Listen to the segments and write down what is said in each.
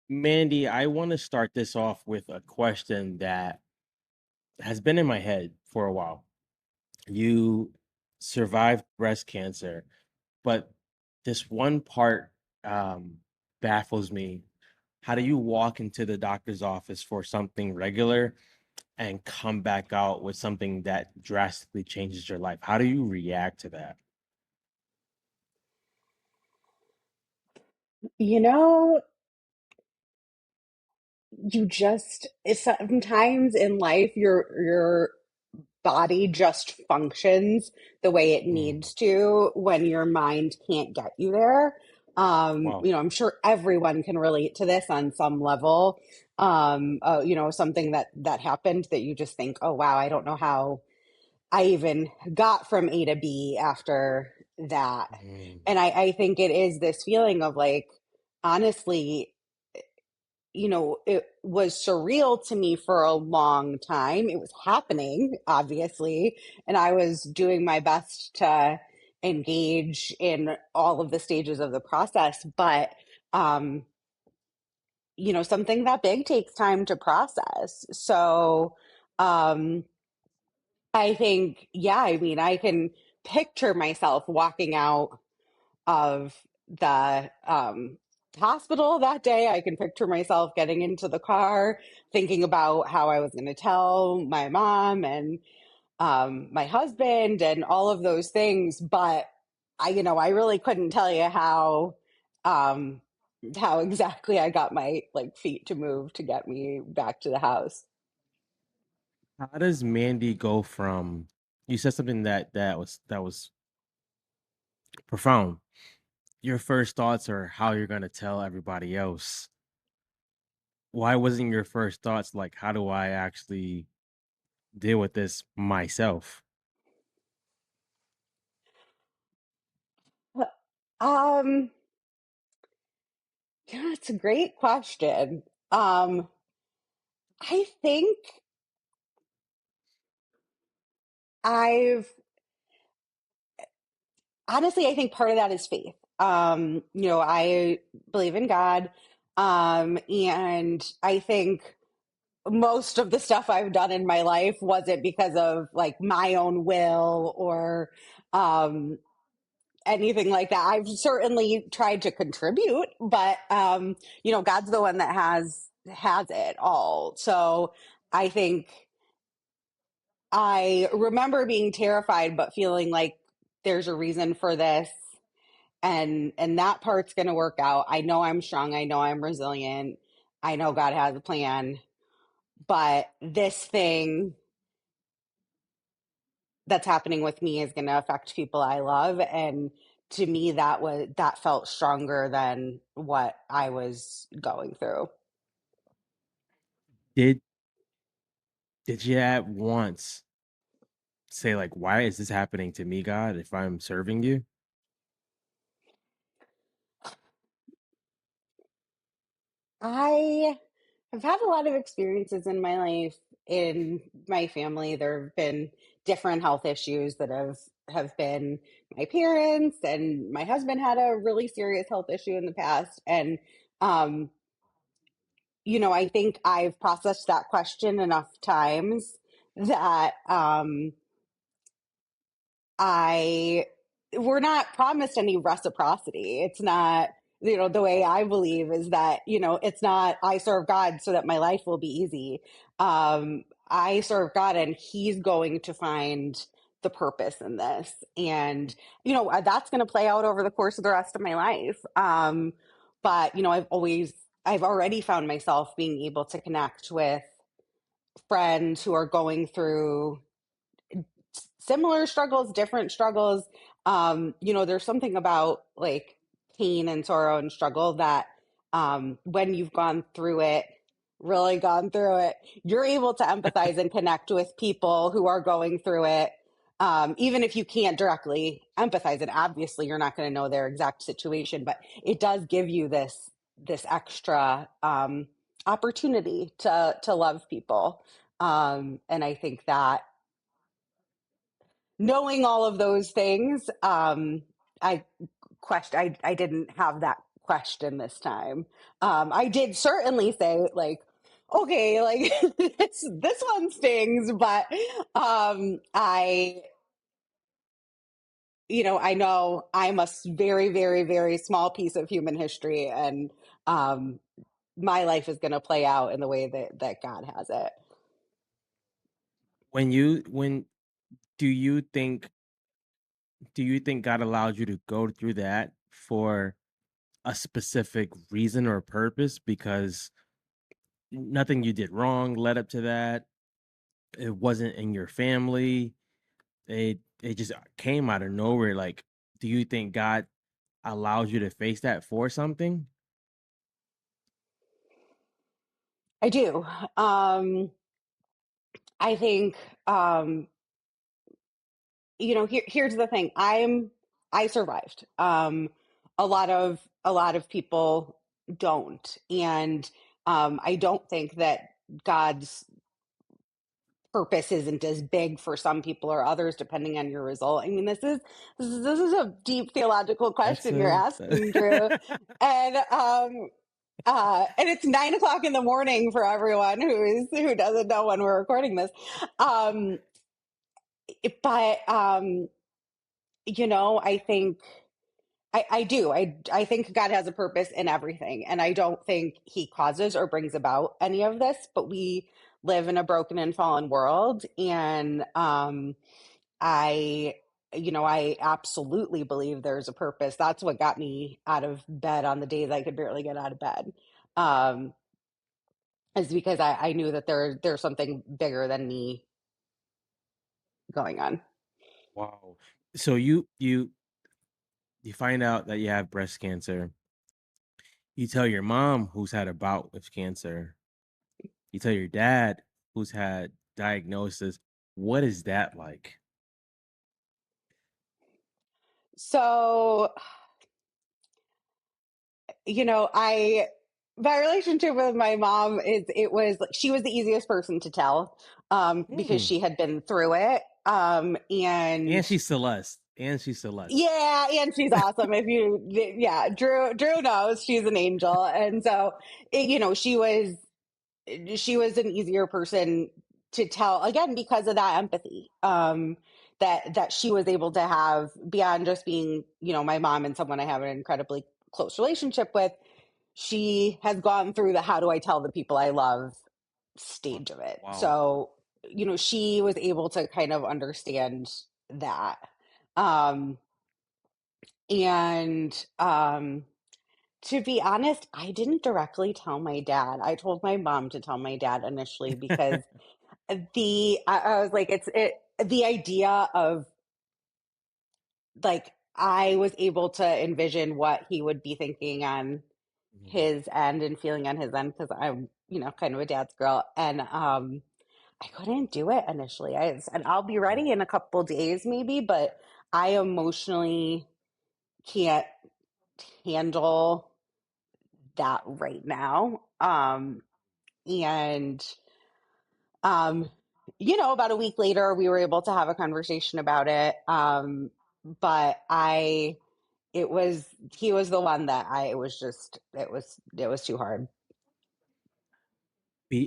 Mandy, I want to start this off with a question that has been in my head for a while. You survived breast cancer, but this one part um, baffles me. How do you walk into the doctor's office for something regular and come back out with something that drastically changes your life? How do you react to that? You know, sometimes in life your body just functions the way it Mm, needs to when your mind can't get you there. wow. I'm sure everyone can relate to this on some level. Something that happened that you just think, oh wow, I don't know how I even got from A to B after that. Mm. And I think it is this feeling of like, honestly, it was surreal to me for a long time. It was happening, obviously, and I was doing my best to engage in all of the stages of the process. But, um, something that big takes time to process. So, um, I think, yeah, I mean, I can picture myself walking out of the hospital that day. I can picture myself getting into the car, thinking about how I was going to tell my mom and my husband and all of those things. But I really couldn't tell you um, how exactly I got my like feet to move to get me back to the house. How does Mandy go from you said something that was profound. Your first thoughts are how you're gonna tell everybody else. Why wasn't your first thoughts like, how do I actually deal with this myself? Um, yeah, it's a great question. I think I've honestly, I think part of that is faith. I believe in God. And I think most of the stuff I've done in my life wasn't because of like my own will or um, anything like that. I've certainly tried to contribute, but God's the one that has it all. So I think I remember being terrified, but feeling like there's a reason for this and that part's going to work out. I know I'm strong. I know I'm resilient. I know God has a plan, but this thing that's happening with me is going to affect people I love, and to me that felt stronger than what I was going through. Did did you at once say like, why is this happening to me, God, if I'm serving you? I have had a lot of experiences in my life. In my family, there have been different health issues that have been my parents, and my husband had a really serious health issue in the past. And um, I think I've processed that question enough times that I we're not promised any reciprocity. It's not, the way I believe is that, it's not I serve God so that my life will be easy. I serve God and he's going to find the purpose in this. And, that's going to play out over the course of the rest of my life. But, I've already found myself being able to connect with friends who are going through similar struggles, different struggles. There's something about like pain and sorrow and struggle that when you've gone through it, really gone through it, you're able to empathize and connect with people who are going through it. Even if you can't directly empathize, and obviously you're not going to know their exact situation, but it does give you this extra opportunity to love people. And I think that knowing all of those things, I didn't have that question this time. I did certainly say like, okay, like this one stings, but I, I know I'm a very, very, very small piece of human history, and um, my life is going to play out in the way that God has it. When do you think God allowed you to go through that for a specific reason or purpose? Because nothing you did wrong led up to that. It wasn't in your family. It just came out of nowhere. Like, do you think God allows you to face that for something? I do. I think here's the thing. I survived. A lot of people don't, and I don't think that God's purpose isn't as big for some people or others, depending on your result. I mean, this is a deep theological That's question you're a asking, Drew, and it's 9 o'clock in the morning for everyone who doesn't know when we're recording this. Um, but I think I do. I think God has a purpose in everything. And I don't think he causes or brings about any of this, but we live in a broken and fallen world. And I, I absolutely believe there's a purpose. That's what got me out of bed on the days I could barely get out of bed. Um, is because I knew that there's something bigger than me going on. wow. So you find out that you have breast cancer. You tell your mom who's had a bout with cancer. You tell your dad who's had diagnosis. What is that like? So I my relationship with my mom is it was she was the easiest person to tell because Mm. she had been through it and And she's Celeste. And she's Celeste. yeah, and she's awesome. If you yeah, Drew knows she's an angel, and so she was an easier person to tell again because of that empathy that she was able to have beyond just being my mom and someone I have an incredibly close relationship with. She has gone through the how do I tell the people I love Wow. stage of it. Wow. So, she was able to kind of understand that. Um, and to be honest, I didn't directly tell my dad. I told my mom to tell my dad initially because I was like, the idea of like I was able to envision what he would be thinking on Mhm. his end and feeling on his end because I'm, kind of a dad's girl. And I couldn't do it initially. I said, I'll be ready in a couple days maybe, but I emotionally can't handle that right now. And, um, about a week later, we were able to have a conversation about it. But he was the one that it was just, it was too hard.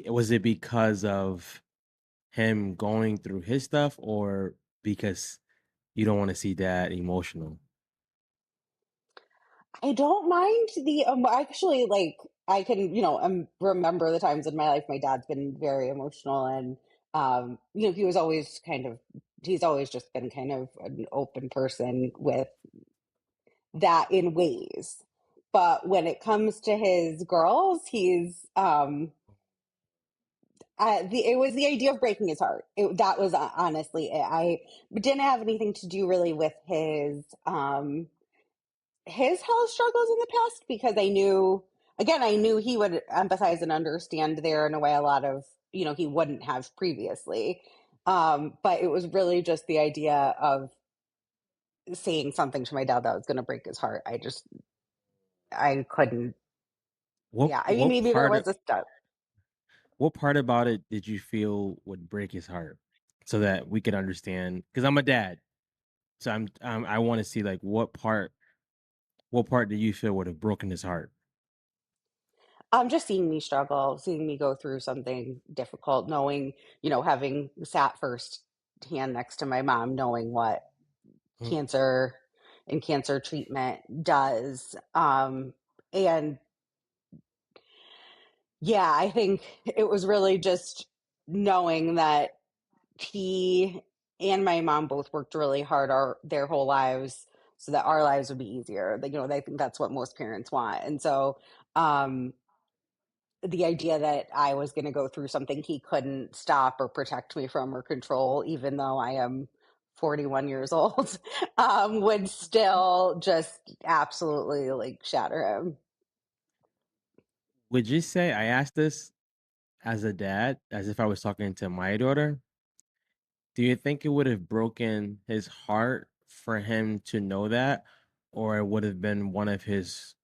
Was it because of him going through his stuff or because you don't want to see dad emotional? I don't mind the actually like I can remember the times in my life my dad's been very emotional and he was always he's always just been kind of an open person with that in ways. But when it comes to his girls, he's it was the idea of breaking his heart. That was honestly it. I it didn't have anything to do really with his health struggles in the past because I knew he would empathize and understand there in a way a lot of he wouldn't have previously. But it was really just the idea of saying something to my dad that was going to break his heart. I couldn't. What Yeah, I mean, what maybe there part of was a step. what part about it did you feel would break his heart so that we could understand? Because I'm a dad, so I want to see like what part What part do you feel would have broken his heart? Just seeing me struggle, seeing me go through something difficult, knowing, having sat first hand next to my mom, knowing what Mm. cancer and cancer treatment does. And yeah, I think it was really just knowing that he and my mom both worked really hard their whole lives so that our lives would be easier. They think that's what most parents want. And so, um, the idea that I was going to go through something he couldn't stop or protect me from or control, even though I am 41 years old, would still just absolutely like shatter him. Would you say I asked this as a dad, as if I was talking to my daughter? Do you think it would have broken his heart for him to know that, or it would have been one of his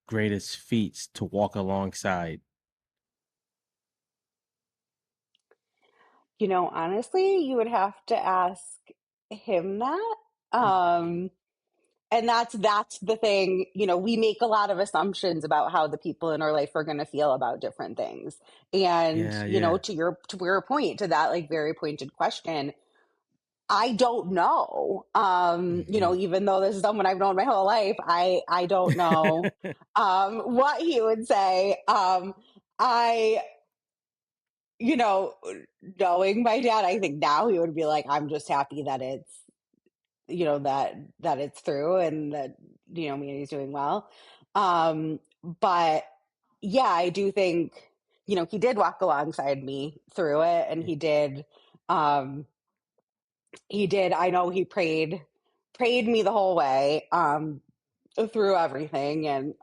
greatest feats to walk alongside? Honestly, you would have to ask him that. Um, and that's the thing. We make a lot of assumptions about how the people in our life are going to feel about different things. And, Yeah, yeah. to your point, to that like very pointed question, I don't know. Mhm. Even though this is someone I've known my whole life, I don't know what he would say. I you know, Knowing my dad, I think now he would be like, I'm just happy that that it's through and that, Mandy's doing well. But yeah, I do think, he did walk alongside me through it and um, I know he prayed me the whole way, through everything. And,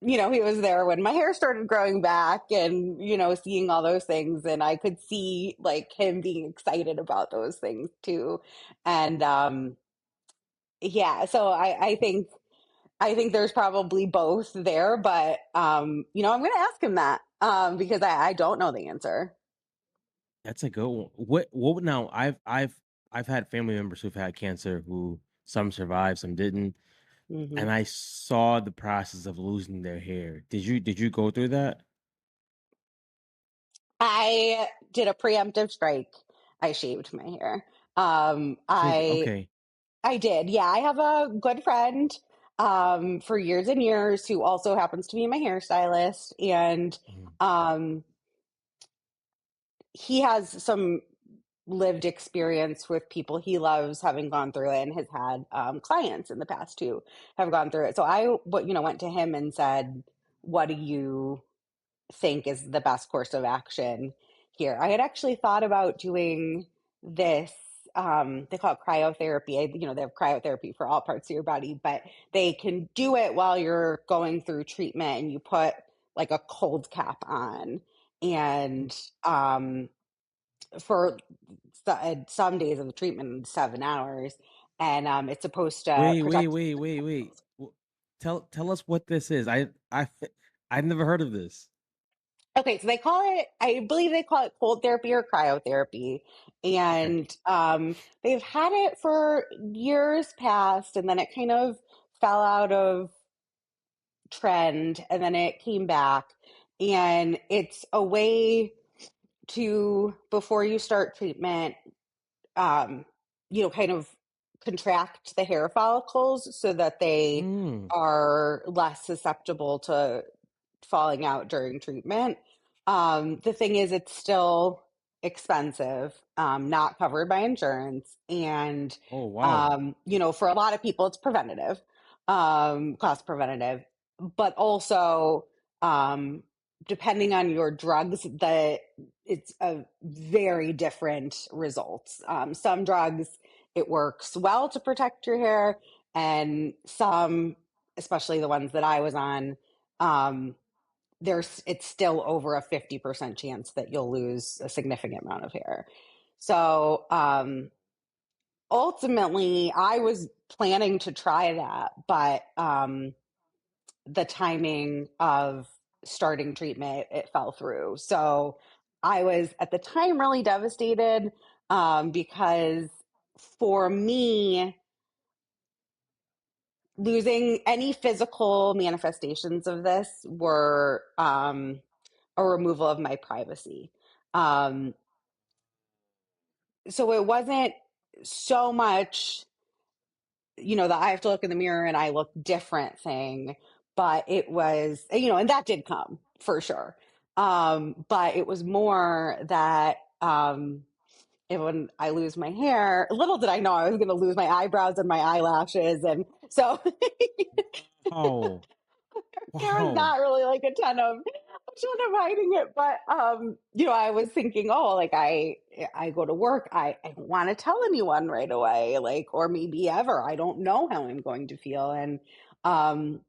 he was there when my hair started growing back and, seeing all those things. And I could see like him being excited about those things too. And yeah, so I think there's probably both there, but I'm gonna ask him that because I don't know the answer. That's a good one. What now? I've had family members who've had cancer who some survived, some didn't, Hmm. and I saw the process of losing their hair. Did you go through that? I did a preemptive strike. I shaved my hair. Um, So I okay. I did. Yeah, I have a good friend for years and years who also happens to be my hairstylist, and Mhm. um, he has some lived experience with people he loves having gone through it and has had clients in the past who have gone through it. So went to him and said, "What do you think is the best course of action here?" I had actually thought about doing this. They call it cryotherapy. They have cryotherapy for all parts of your body, but they can do it while you're going through treatment, and you put like a cold cap on, and for some days of the treatment, 7 hours, and it's supposed to Wait, wait, protect. wait, wait, wait. Tell us what this is. I've never heard of this. Okay, so I believe they call it cold therapy or cryotherapy. Okay. And they've had it for years past, and then it kind of fell out of trend, and then it came back. And it's a way to, before you start treatment, um, kind of contract the hair follicles so that they Mm. are less susceptible to falling out during treatment. The thing is, it's still expensive, not covered by insurance. And, Oh wow. for a lot of people, it's preventative, cost preventative, but also, um, depending on your drugs, it's a very different results. Some drugs, it works well to protect your hair, and some, especially the ones that I was on, um, it's still over a 50% chance that you'll lose a significant amount of hair. So ultimately, I was planning to try that, but the timing of starting treatment, it fell through. So I was at the time really devastated, because for me, losing any physical manifestations of this were a removal of my privacy. Um, so it wasn't so much, that I have to look in the mirror and I look different thing, but it was, and that did come for sure. But it was more that, and when I lose my hair, little did I know I was going to lose my eyebrows and my eyelashes. And so Wow. there was Wow. not really like a ton of hiding it. But, I was thinking, oh, like I go to work. I don't want to tell anyone right away, like, or maybe ever. I don't know how I'm going to feel. And, um,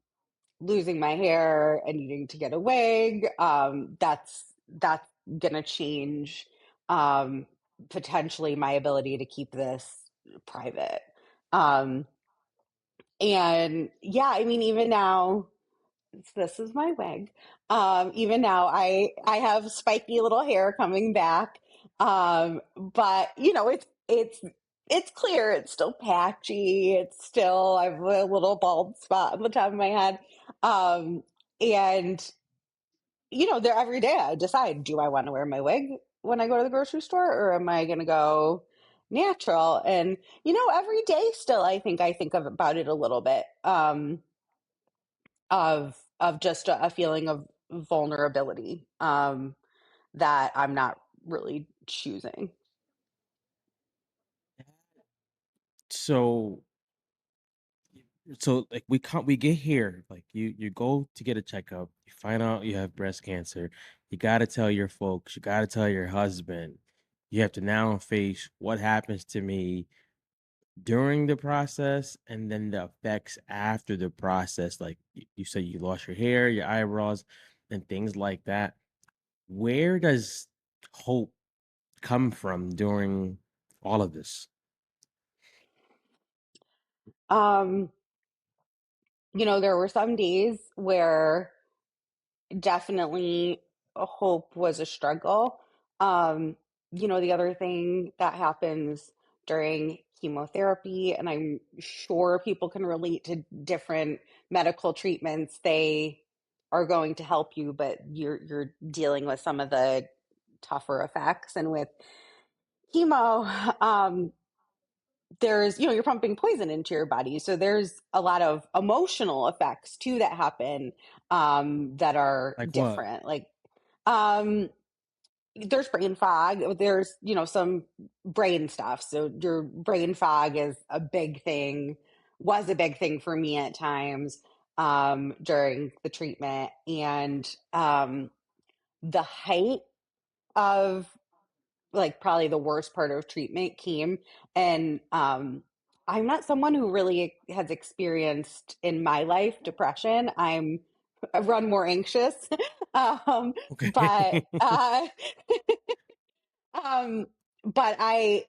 losing my hair and needing to get a wig, that's gonna change, um, potentially my ability to keep this private. Um, and yeah, I mean, even now, this is my wig. Even now, I have spiky little hair coming back, but it's clear. It's still patchy. It's still I have a little bald spot on the top of my head, um, and there every day I decide: do I want to wear my wig when I go to the grocery store, or am I going to go natural? And every day, still, I think about it a little bit. Of just a feeling of vulnerability, that I'm not really choosing. So like we get here, like you go to get a checkup, you find out you have breast cancer, you got to tell your folks, you got to tell your husband, you have to now face what happens to me during the process and then the effects after the process. Like you said, you lost your hair, your eyebrows, and things like that. Where does hope come from during all of this? Um, there were some days where definitely hope was a struggle. Um, the other thing that happens during chemotherapy, and I'm sure people can relate to different medical treatments, they are going to help you, but you're dealing with some of the tougher effects. And with chemo, there's you're pumping poison into your body, so there's a lot of emotional effects too that happen, that are Like what? different, like, um there's brain fog, there's some brain stuff, so your brain fog is a big thing, was a big thing for me at times, during the treatment. And the height of, like, probably the worst part of treatment came, and I'm not someone who really has experienced in my life depression. I run more anxious. um but Okay. um but I,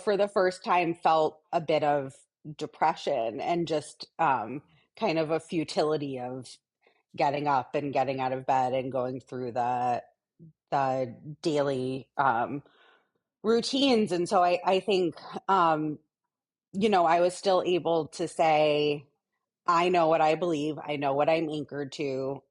for the first time, felt a bit of depression, and just kind of a futility of getting up and getting out of bed and going through the daily routines. And so I think, I was still able to say, I know what I believe, I know what I'm anchored to.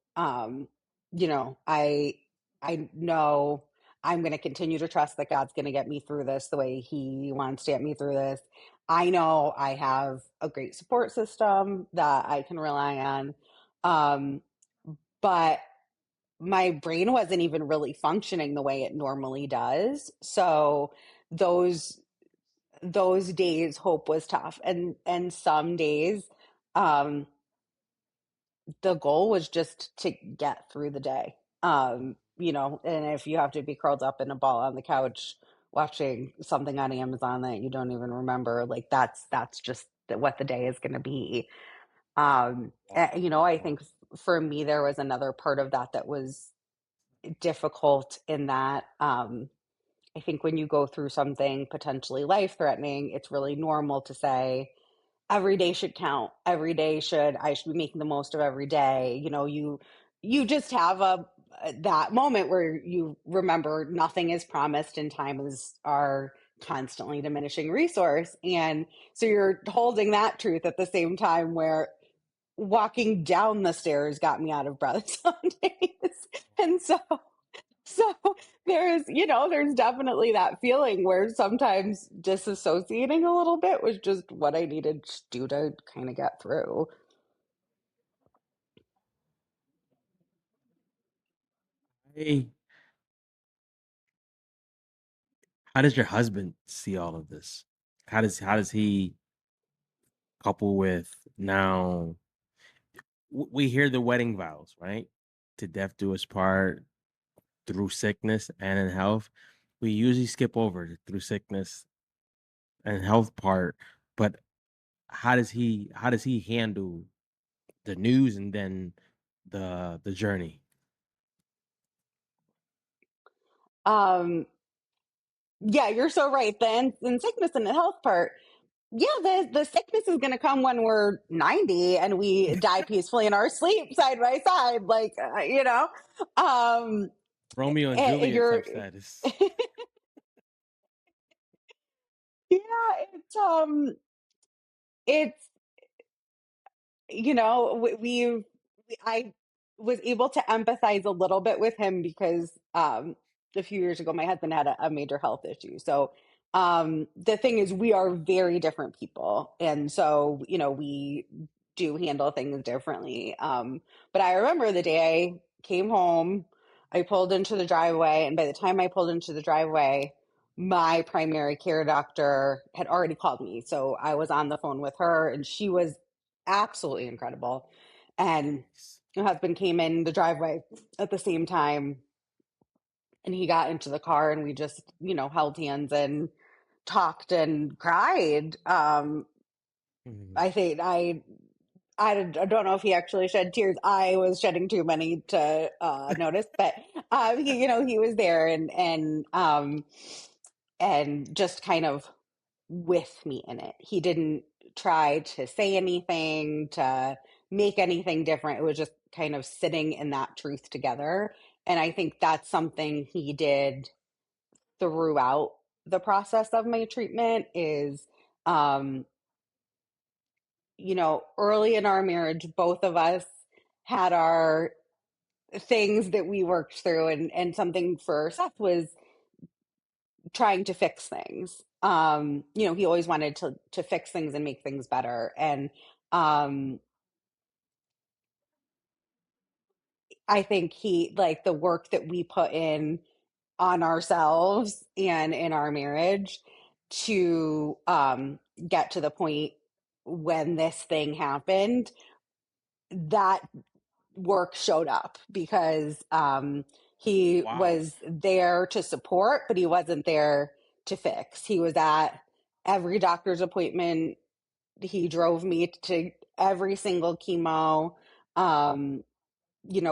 You know, I I know I'm going to continue to trust that God's going to get me through this the way He wants to get me through this. I know I have a great support system that I can rely on. Um, but my brain wasn't even really functioning the way it normally does. So those those days, hope was tough. And some days, um the goal was just to get through the day. And if you have to be curled up in a ball on the couch watching something on Amazon that you don't even remember, like, that's just what the day is going to be. I think for me there was another part of that was difficult, in that, I think when you go through something potentially life threatening, it's really normal to say, every day should count. I should be making the most of every day. You just have a that moment where you remember nothing is promised, and time is our constantly diminishing resource. And so you're holding that truth at the same time, where walking down the stairs got me out of breath some days. And so there's definitely that feeling where sometimes disassociating a little bit was just what I needed to do to kind of get through. Hey, how does your husband see all of this? How does he couple with now we hear the wedding vows, right? To death do us part, through sickness and in health. We usually skip over the through sickness and health part, but how does he handle the news and then the journey? Um, yeah, you're so right. The sickness and the health part, yeah, the sickness is going to come when we're 90 and we die peacefully in our sleep side by side, like Um, Romeo and and Juliet you're, type status. yeah, it's I was able to empathize a little bit with him because a few years ago my husband had a major health issue. So the thing is, we are very different people, and so we do handle things differently. But I remember the day I came home, I pulled into the driveway, and by the time I pulled into the driveway, my primary care doctor had already called me. So I was on the phone with her, and she was absolutely incredible. And my husband came in the driveway at the same time, and he got into the car, and we just, held hands and talked and cried. Mhm. I think I don't know if he actually shed tears. I was shedding too many to notice, but he was there, and just kind of with me in it. He didn't try to say anything, to make anything different. It was just kind of sitting in that truth together. And I think that's something he did throughout the process of my treatment is um early in our marriage, both of us had our things that we worked through, and something for Seth was trying to fix things. He always wanted to fix things and make things better. And um I think he like the work that we put in on ourselves and in our marriage to get to the point when this thing happened, that work showed up because he Wow. was there to support, but he wasn't there to fix. He was at every doctor's appointment. He drove me to every single chemo. Um,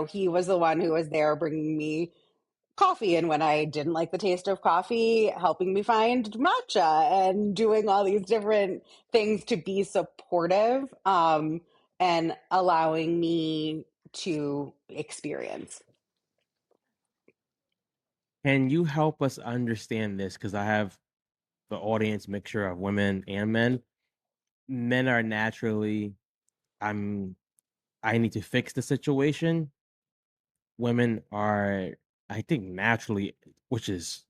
he was the one who was there bringing me coffee. And when I didn't like the taste of coffee, helping me find matcha and doing all these different things to be supportive, and allowing me to experience. Can you help us understand this? Because I have the audience mixture of women and men. Men are naturally, I'm I need to fix the situation. Women are, I think, naturally, which is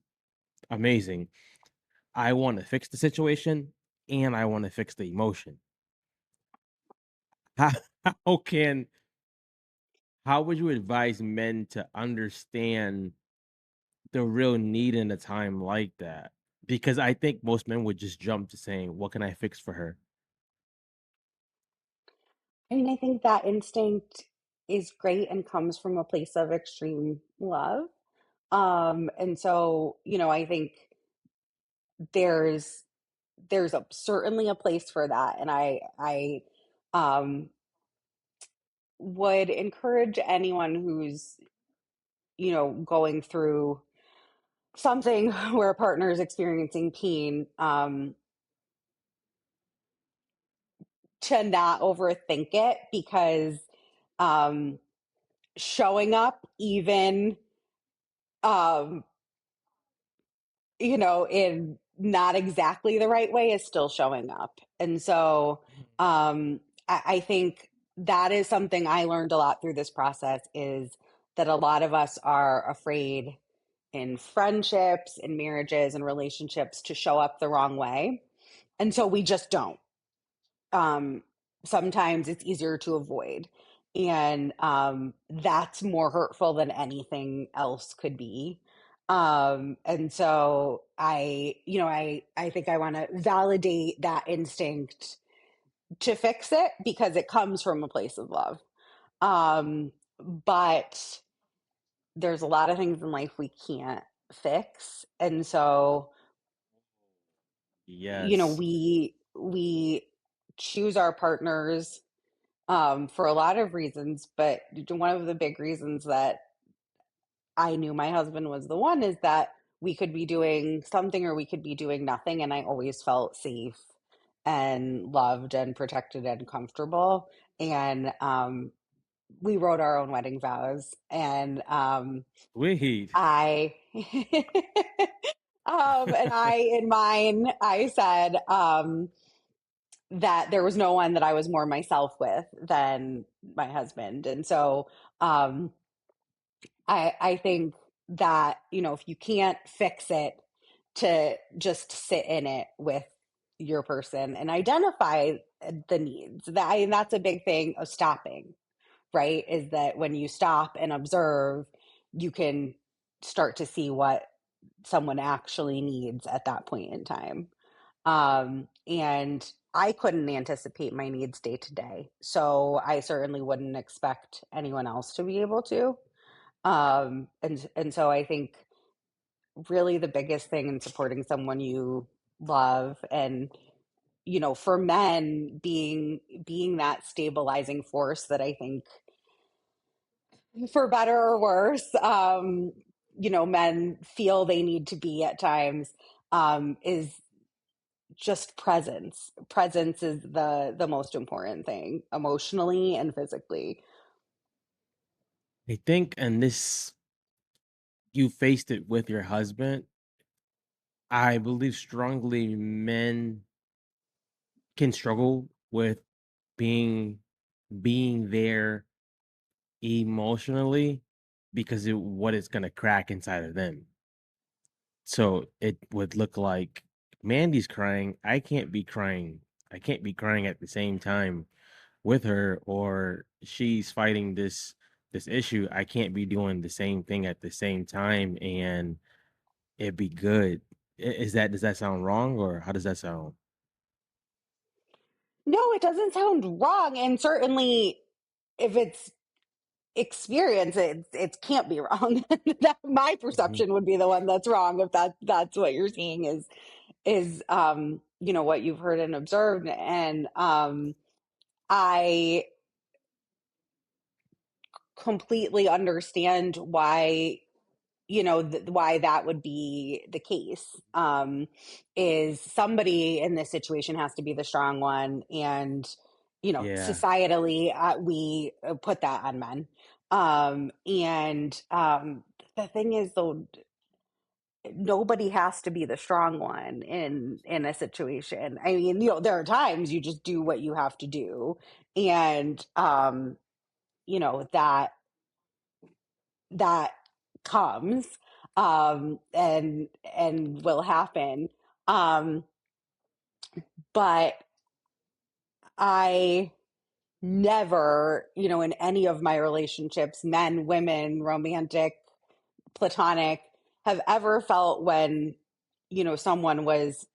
amazing. I want to fix the situation and I want to fix the emotion. How, how can how would you advise men to understand the real need in a time like that? Because I think most men would just jump to saying, "What can I fix for her?" I mean, I think that instinct is great and comes from a place of extreme love. And so, I think there's certainly a place for that. And I um would encourage anyone who's, going through something where a partner is experiencing pain, to not overthink it, because um, showing up, even um, in not exactly the right way, is still showing up. And so I think that is something I learned a lot through this process, is that a lot of us are afraid in friendships and marriages and relationships to show up the wrong way. And so we just don't. um, Sometimes it's easier to avoid. And that's more hurtful than anything else could be. And so I think I want to validate that instinct to fix it because it comes from a place of love. But there's a lot of things in life we can't fix. And so, Yes. we choose our partners for a lot of reasons, but one of the big reasons that I knew my husband was the one is that we could be doing something or we could be doing nothing, and I always felt safe and loved and protected and comfortable. And we wrote our own wedding vows, and Sweet. I and I in mine I said that there was no one that I was more myself with than my husband. And so um, I think that, if you can't fix it, to just sit in it with your person and identify the needs. That's a big thing of stopping, right? Is that when you stop and observe, you can start to see what someone actually needs at that point in time. And I couldn't anticipate my needs day to day. So I certainly wouldn't expect anyone else to be able to. And so I think really the biggest thing in supporting someone you love, and for men, being that stabilizing force that I think, for better or worse, men feel they need to be at times, is just presence. Presence is the most important thing, emotionally and physically. I think, and this, you faced it with your husband. I believe strongly men can struggle with being there emotionally because what it's gonna crack inside of them. So it would look like Mandy's crying. I can't be crying at the same time with her, or she's fighting this issue. I can't be doing the same thing at the same time, and it'd be good. Is that, does that sound wrong, or how does that sound? No, it doesn't sound wrong. And certainly, if it's experience, it can't be wrong. That my Mhm. perception would be the one that's wrong if that's what you're seeing is what you've heard and observed. And I completely understand why, why that would be the case. Is somebody in this situation has to be the strong one, and Yeah. societally, we put that on men. And the thing is, though, nobody has to be the strong one in a situation. I mean, there are times you just do what you have to do, and that that comes, and will happen. Um, but I never, in any of my relationships, men, women, romantic, platonic, have ever felt when, someone was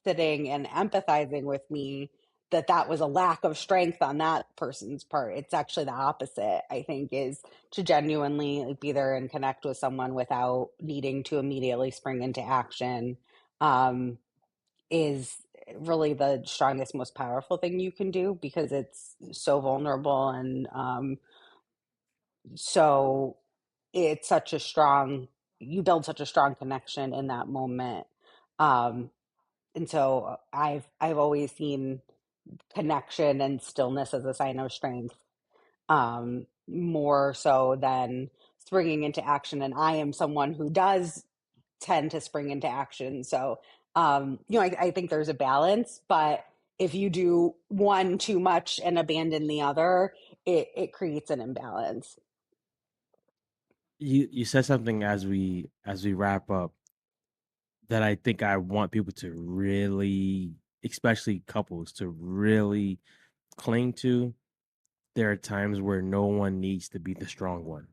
sitting and empathizing with me, that was a lack of strength on that person's part. It's actually the opposite, I think, is to genuinely, like, be there and connect with someone without needing to immediately spring into action, um, is really the strongest, most powerful thing you can do, because it's so vulnerable, and so it's such a strong, you build such a strong connection in that moment. um and so I've always seen connection and stillness as a sign of strength, more so than springing into action. And I am someone who does tend to spring into action. So I think there's a balance, but if you do one too much and abandon the other, it creates an imbalance. You said something as we wrap up that I think I want people to really, especially couples, to really cling to. There are times where no one needs to be the strong one.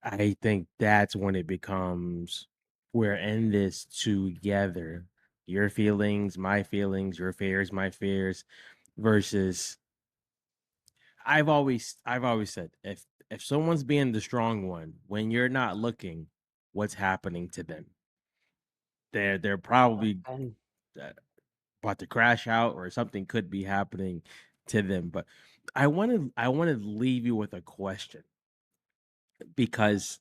I think that's when it becomes we're in this together. Your feelings, your fears, my fears, versus I've always said if someone's being the strong one when you're not looking, what's happening to them? They're probably And uh, about to crash out or something could be happening to them. But I want to leave you with a question because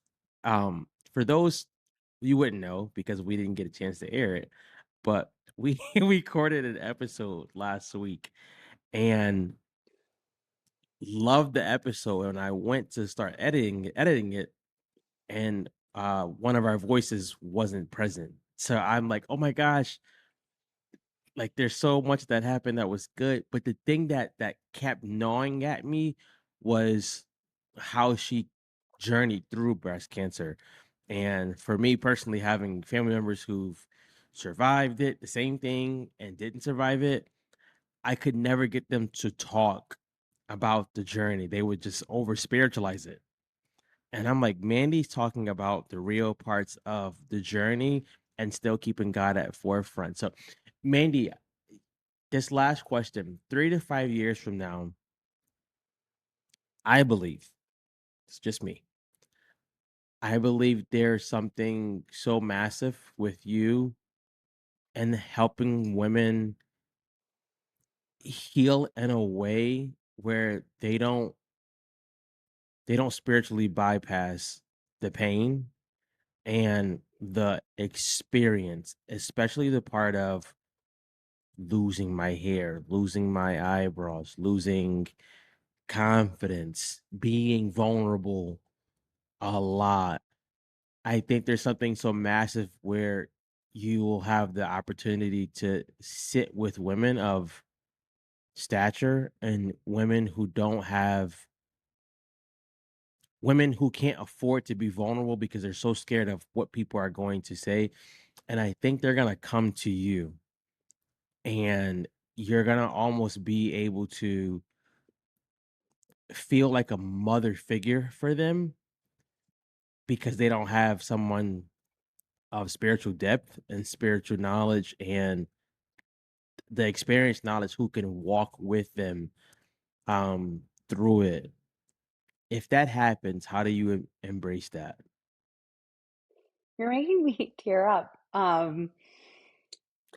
for those you wouldn't know because we didn't get a chance to air it, but we we recorded an episode last week and loved the episode and I went to start editing it and one of our voices wasn't present. So I'm like, "Oh my gosh, like there's so much that happened that was good." But the thing that kept gnawing at me was how she journeyed through breast cancer. And for me personally, having family members who've survived it, the same thing, and didn't survive it, I could never get them to talk about the journey. They would just over spiritualize it. And I'm like, Mandy's talking about the real parts of the journey and still keeping God at forefront. So, Mandy, this last question, 3 to 5 years from now, I believe it's just me. I believe there's something so massive with you and helping women heal in a way where they don't spiritually bypass the pain and the experience, especially the part of losing my hair, losing my eyebrows, losing confidence, being vulnerable a lot. I think there's something so massive where you will have the opportunity to sit with women of stature and women who can't afford to be vulnerable because they're so scared of what people are going to say. And I think they're going to come to you and you're going to almost be able to feel like a mother figure for them because they don't have someone of spiritual depth and spiritual knowledge and the experienced knowledge who can walk with them through it. If that happens, how do you embrace that? you're making me tear up.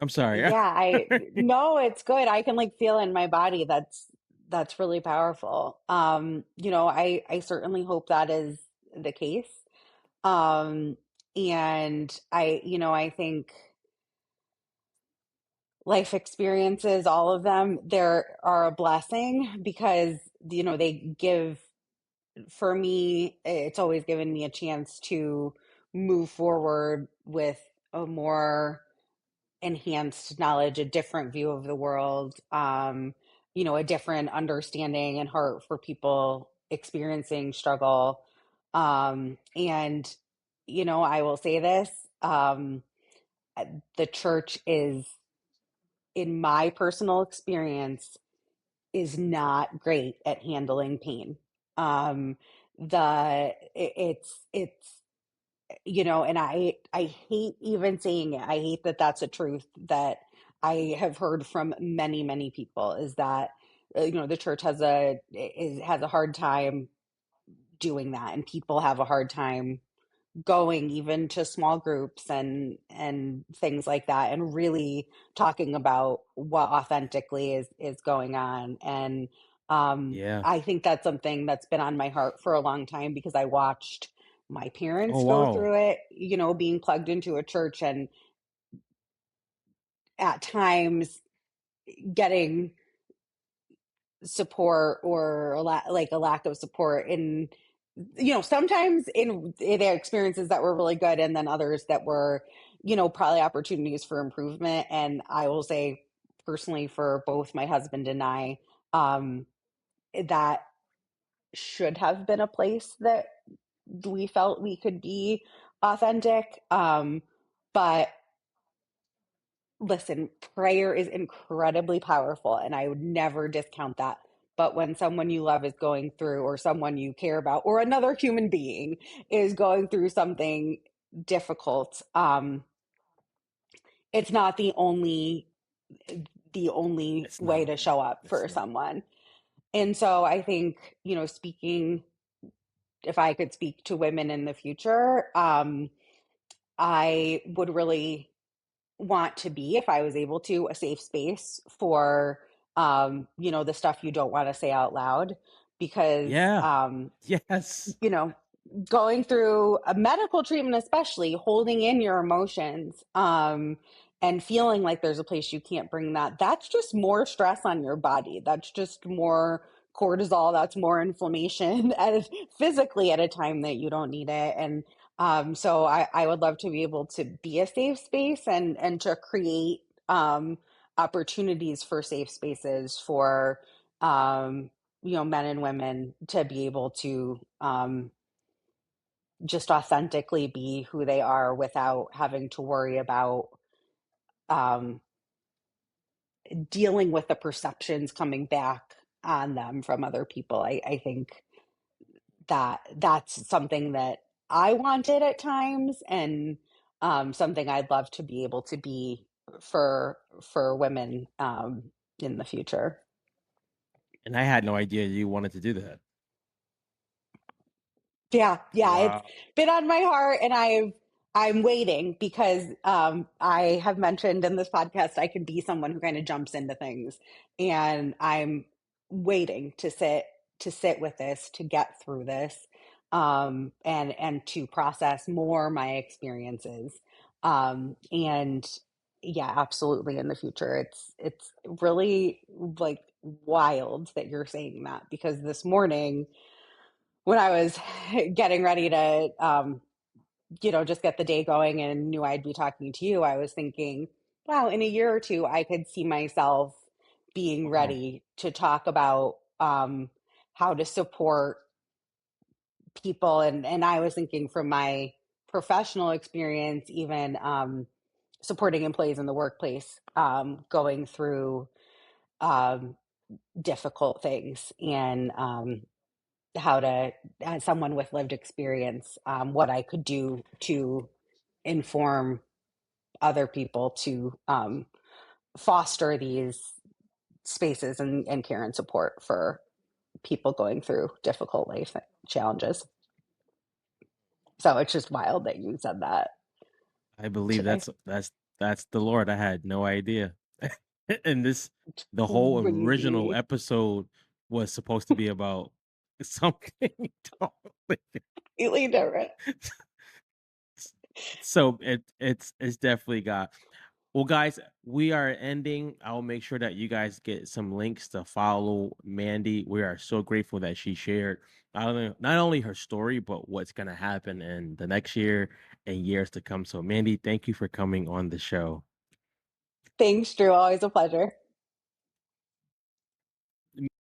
I'm sorry. Yeah, I no, it's good. I can like feel in my body that's really powerful. I certainly hope that is the case. Um, and I think life experiences, all of them, there are a blessing because they give, for me, it's always given me a chance to move forward with a more enhanced knowledge, a different view of the world, a different understanding and heart for people experiencing struggle. And, I will say this, the church is, in my personal experience, is not great at handling pain. Um, it's and I hate even saying it. I hate that that's a truth that I have heard from many people, is that the church has a hard time doing that, and people have a hard time going even to small groups and things like that, and really talking about what authentically is going on. And Yeah. I think that's something that's been on my heart for a long time because I watched my Oh parents go wow. through it, being plugged into a church, and at times getting support, or like a lack of support in, sometimes in their experiences that were really good, and then others that were, probably opportunities for improvement. And I will say personally for both my husband and I, um, that should have been a place that we felt we could be authentic. But listen, prayer is incredibly powerful, and I would never discount that. But when someone you love is going through, or someone you care about, or another human being is going through something difficult, it's not the only It's way not. to show up It's for not. someone. And so I think, speaking, if I could speak to women in the future, I would really want to be, if I was able to, a safe space for, the stuff you don't want to say out loud, because, Yeah. Yes. you know, going through a medical treatment, especially holding in your emotions, and feeling like there's a place you can't bring that's just more stress on your body. That's just more cortisol. That's more inflammation physically at a time that you don't need it. And so I would love to be able to be a safe space, and to create opportunities for safe spaces for men and women to be able to just authentically be who they are without having to worry about um, dealing with the perceptions coming back on them from other people. I think that that's something that I wanted at times, and something I'd love to be able to be for women in the future. And I had no idea you wanted to do that. Yeah, it's Wow. been on my heart, and I'm waiting, because I have mentioned in this podcast I can be someone who kind of jumps into things, and I'm waiting to sit with this, to get through this, and to process more my experiences, and yeah, absolutely, in the future. It's really like wild that you're saying that, because this morning when I was getting ready to, just get the day going and knew I'd be talking to you, I was thinking, wow, in a year or two, I could see myself being Wow. ready to talk about how to support people. And I was thinking from my professional experience, even supporting employees in the workplace, going through um, difficult things, and how to, as someone with lived experience, what I could do to inform other people to foster these spaces, and care and support for people going through difficult life challenges. So it's just wild that you said that I believe today. that's the Lord. I had no idea. And the whole original Crazy. episode was supposed to be about something totally. Completely different. So it's definitely got. Well, guys, we are ending. I'll make sure that you guys get some links to follow Mandy. We are so grateful that she shared not only her story, but what's gonna happen in the next year and years to come. So, Mandy, thank you for coming on the show. Thanks, Drew. Always a pleasure.